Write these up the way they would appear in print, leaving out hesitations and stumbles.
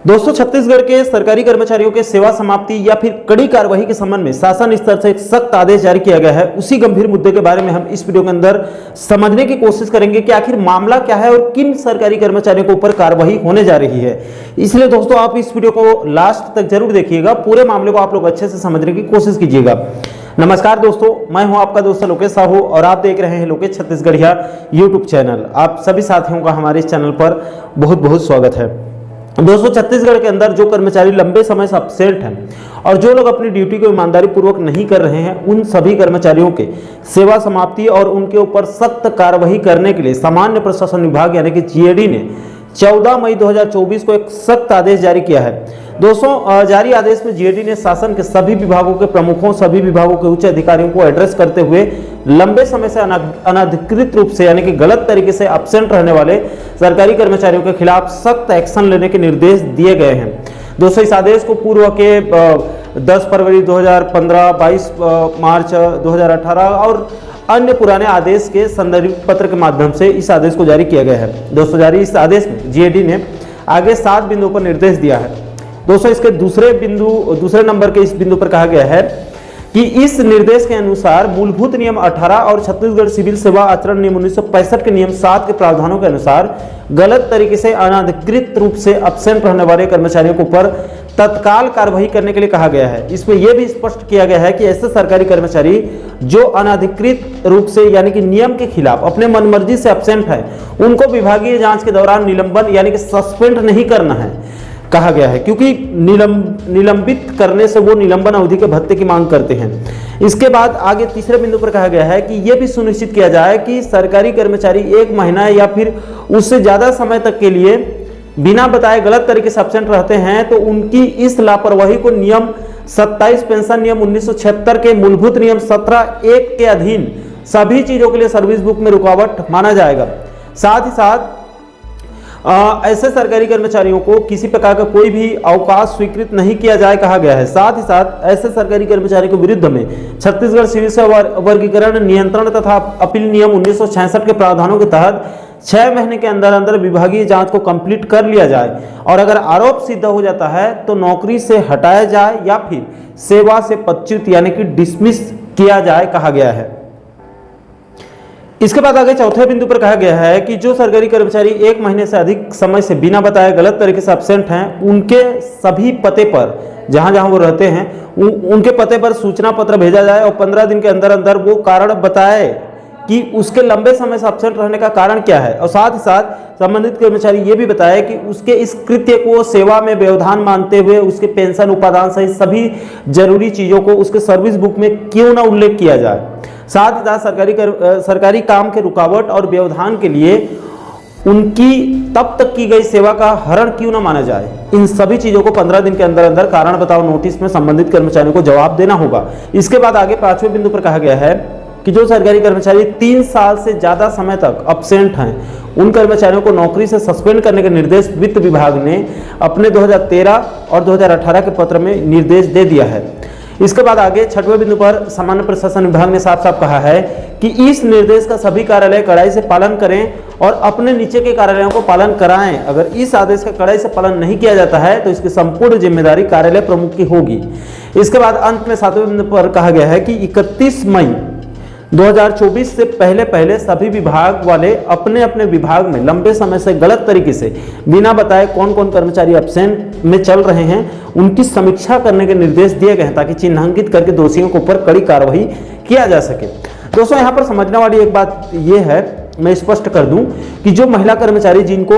दोस्तों, छत्तीसगढ़ के सरकारी कर्मचारियों के सेवा समाप्ति या फिर कड़ी कार्रवाई के संबंध में शासन स्तर से एक सख्त आदेश जारी किया गया है। उसी गंभीर मुद्दे के बारे में हम इस वीडियो के अंदर समझने की कोशिश करेंगे कि आखिर मामला क्या है और किन सरकारी कर्मचारियों के ऊपर कार्रवाई होने जा रही है। इसलिए दोस्तों, आप इस वीडियो को लास्ट तक जरूर देखिएगा, पूरे मामले को आप लोग अच्छे से समझने की कोशिश कीजिएगा। नमस्कार दोस्तों, मैं हूं आपका दोस्त लोकेश साहू और आप देख रहे हैं लोकेश छत्तीसगढ़िया यूट्यूब चैनल। आप सभी साथियों का हमारे इस चैनल पर बहुत बहुत स्वागत है। दोस्तों, छत्तीसगढ़ के अंदर जो कर्मचारी लंबे समय से एब्सेंट हैं और जो लोग अपनी ड्यूटी को ईमानदारी पूर्वक नहीं कर रहे हैं, उन सभी कर्मचारियों के सेवा समाप्ति और उनके ऊपर सख्त कार्रवाई करने के लिए सामान्य प्रशासन विभाग यानी कि जीएडी ने 14 मई 2024 को एक सख्त आदेश जारी किया है। दोस्तों, जारी आदेश में जीएडी ने शासन के सभी विभागों के प्रमुखों, सभी विभागों के उच्च अधिकारियों को एड्रेस करते हुए लंबे समय से अनधिकृत रूप से यानी कि गलत तरीके से एब्सेंट रहने वाले सरकारी कर्मचारियों के खिलाफ सख्त एक्शन लेने के निर्देश दिए गए हैं। दोस्तों, इस आदेश को पूर्व के 10 फरवरी 2015, 22 मार्च 2018 और अन्य पुराने आदेश के संदर्भ पत्र के माध्यम से इस आदेश को जारी किया गया है। दोस्तों, जारी इस आदेश में जीएडी ने आगे 7 बिंदुओं पर निर्देश दिया है। दोस्तों, इसके दूसरे नंबर के इस बिंदु पर कहा गया है कि इस निर्देश के अनुसार मूलभूत नियम 18 और छत्तीसगढ़ सिविल सेवा आचरण नियम 1965 के नियम 7 के प्रावधानों के अनुसार गलत तरीके से अनधिकृत रूप से एब्सेंट रहने वाले कर्मचारियों के ऊपर तत्काल कार्रवाई करने के लिए कहा गया है। इसमें यह भी स्पष्ट किया गया है कि ऐसे सरकारी कर्मचारी जो अनधिकृत रूप से यानी कि नियम के खिलाफ अपने मनमर्जी से एब्सेंट है, उनको विभागीय जांच के दौरान निलंबन यानी कि सस्पेंड नहीं करना है कहा गया है, क्योंकि निलंबित करने से वो निलंबन अवधि के भत्ते की मांग करते हैं। इसके बाद आगे तीसरे बिंदु पर कहा गया है कि यह भी सुनिश्चित किया जाए कि सरकारी कर्मचारी 1 महीना या फिर उससे ज्यादा समय तक के लिए बिना बताए गलत तरीके से एब्सेंट रहते हैं तो उनकी इस लापरवाही को नियम 27 पेंशन नियम 1976 के मूलभूत नियम 17(1) के अधीन सभी चीजों के लिए सर्विस बुक में रुकावट माना जाएगा। साथ ही साथ ऐसे सरकारी कर्मचारियों को किसी प्रकार का कोई भी अवकाश स्वीकृत नहीं किया जाए कहा गया है। साथ ही साथ ऐसे सरकारी कर्मचारी के विरुद्ध में छत्तीसगढ़ सिविल सेवा वर्गीकरण नियंत्रण तथा अपील नियम 1966 के प्रावधानों के तहत 6 महीने के अंदर अंदर विभागीय जांच को कंप्लीट कर लिया जाए और अगर आरोप सिद्ध हो जाता है तो नौकरी से हटाया जाए या फिर सेवा से पदच्युत यानी कि डिसमिस किया जाए कहा गया है। इसके बाद आगे चौथे बिंदु पर कहा गया है कि जो सरकारी कर्मचारी 1 महीने से अधिक समय से बिना बताए गलत तरीके से एब्सेंट हैं, उनके सभी पते पर जहां जहां वो रहते हैं उनके पते पर सूचना पत्र भेजा जाए और 15 दिन के अंदर अंदर वो कारण बताए कि उसके लंबे समय से एब्सेंट रहने का कारण क्या है और साथ ही साथ संबंधित कर्मचारी ये भी बताए कि उसके इस कृत्य को सेवा में व्यवधान मानते हुए उसके पेंशन उपादान सहित सभी जरूरी चीजों को उसके सर्विस बुक में क्यों ना उल्लेख किया जाए। साथ ही साथ सरकारी काम के रुकावट और व्यवधान के लिए उनकी तब तक की गई सेवा का हरण क्यों ना माना जाए। इन सभी चीजों को 15 दिन के अंदर अंदर कारण बताओ नोटिस में संबंधित कर्मचारियों को जवाब देना होगा। इसके बाद आगे 5वें बिंदु पर कहा गया है कि जो सरकारी कर्मचारी 3 साल से ज्यादा समय तक एब्सेंट हैं, उन कर्मचारियों को नौकरी से सस्पेंड करने के निर्देश वित्त विभाग ने अपने 2013 और 2018 के पत्र में निर्देश दे दिया है। इसके बाद आगे 6वें बिंदु पर सामान्य प्रशासन विभाग ने साफ साफ कहा है कि इस निर्देश का सभी कार्यालय कड़ाई से पालन करें और अपने नीचे के कार्यालयों को पालन कराएं। अगर इस आदेश का कड़ाई से पालन नहीं किया जाता है तो इसकी संपूर्ण जिम्मेदारी कार्यालय प्रमुख की होगी। इसके बाद अंत में 7वें बिंदु पर कहा गया है कि 31 मई 2024 से पहले सभी विभाग वाले अपने अपने विभाग में लंबे समय से गलत तरीके से बिना बताए कौन कौन कर्मचारी एब्सेंट में चल रहे हैं उनकी समीक्षा करने के निर्देश दिए गए हैं ताकि चिन्हांकित करके दोषियों के ऊपर कड़ी कार्रवाई किया जा सके। दोस्तों, यहाँ पर समझने वाली एक बात यह है, मैं स्पष्ट कर दूं कि जो महिला कर्मचारी जिनको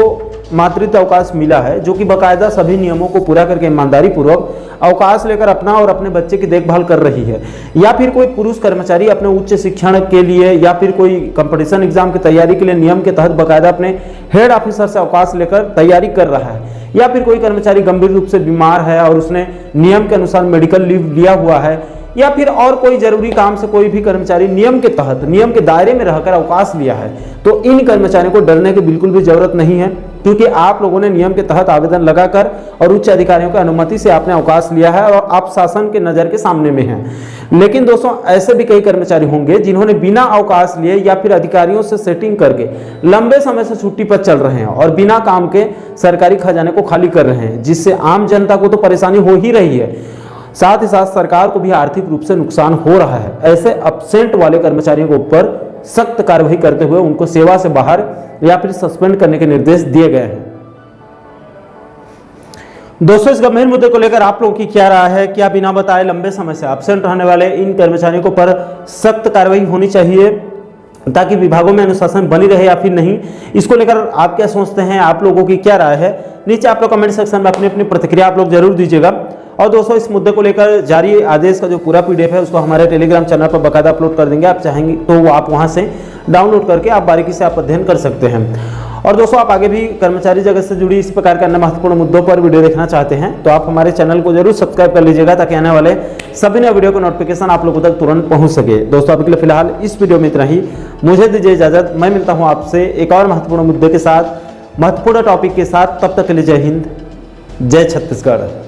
मातृत्व अवकाश मिला है, जो कि बाकायदा सभी नियमों को पूरा करके ईमानदारी पूर्वक अवकाश लेकर अपना और अपने बच्चे की देखभाल कर रही है, या फिर कोई पुरुष कर्मचारी अपने उच्च शिक्षण के लिए या फिर कोई कंपटीशन एग्जाम की तैयारी के लिए नियम के तहत बाकायदा अपने हेड ऑफिसर से अवकाश लेकर तैयारी कर रहा है, या फिर कोई कर्मचारी गंभीर रूप से बीमार है और उसने नियम के अनुसार मेडिकल लीव लिया हुआ है, या फिर और कोई जरूरी काम से कोई भी कर्मचारी नियम के तहत नियम के दायरे में रहकर अवकाश लिया है, तो इन कर्मचारियों को डरने की बिल्कुल भी जरूरत नहीं है। क्योंकि आप लोगों ने नियम के तहत आवेदन लगाकर और उच्च अधिकारियों की अनुमति से आपने अवकाश लिया है और आप शासन के नज़र के सामने में हैं। लेकिन दोस्तों ऐसे भी कई कर्मचारी होंगे जिन्होंने बिना अवकाश लिए या फिर अधिकारियों से सेटिंग करके लंबे समय से छुट्टी पर चल रहे हैं और बिना काम के सरकारी खजाने को खाली कर रहे हैं, जिससे आम जनता को तो परेशानी हो ही रही है, साथ ही साथ सरकार को भी आर्थिक रूप से नुकसान हो रहा है। ऐसे एब्सेंट वाले कर्मचारियों के ऊपर सख्त कार्रवाई करते हुए उनको सेवा से बाहर या फिर सस्पेंड करने के निर्देश दिए गए हैं। दोस्तों इस गंभीर मुद्दे को लेकर आप लोगों की क्या राय है? क्या बिना बताए लंबे समय से एब्सेंट रहने वाले इन कर्मचारियों को पर सख्त कार्रवाई होनी चाहिए ताकि विभागों में अनुशासन बनी रहे या फिर नहीं? इसको लेकर आप क्या सोचते हैं? आप लोगों की क्या राय है? नीचे आप लोग कमेंट सेक्शन में अपनी अपनी प्रतिक्रिया आप लोग जरूर दीजिएगा। और दोस्तों इस मुद्दे को लेकर जारी आदेश का जो पूरा PDF है उसको हमारे टेलीग्राम चैनल पर बकायदा अपलोड कर देंगे। आप चाहेंगे तो वो आप वहां से डाउनलोड करके आप बारीकी से आप अध्ययन कर सकते हैं। और दोस्तों आप आगे भी कर्मचारी जगत से जुड़ी इस प्रकार के अन्य महत्वपूर्ण मुद्दों पर वीडियो देखना चाहते हैं तो आप हमारे चैनल को जरूर सब्सक्राइब कर लीजिएगा ताकि आने वाले सभी नए वीडियो का नोटिफिकेशन आप लोगों तक तुरंत पहुंच सके। दोस्तों अभी के लिए फिलहाल इस वीडियो में इतना ही। मुझे दीजिए इजाजत। मैं मिलता हूं आपसे एक और महत्वपूर्ण मुद्दे के साथ, महत्वपूर्ण टॉपिक के साथ। तब तक के लिए जय हिंद, जय छत्तीसगढ़।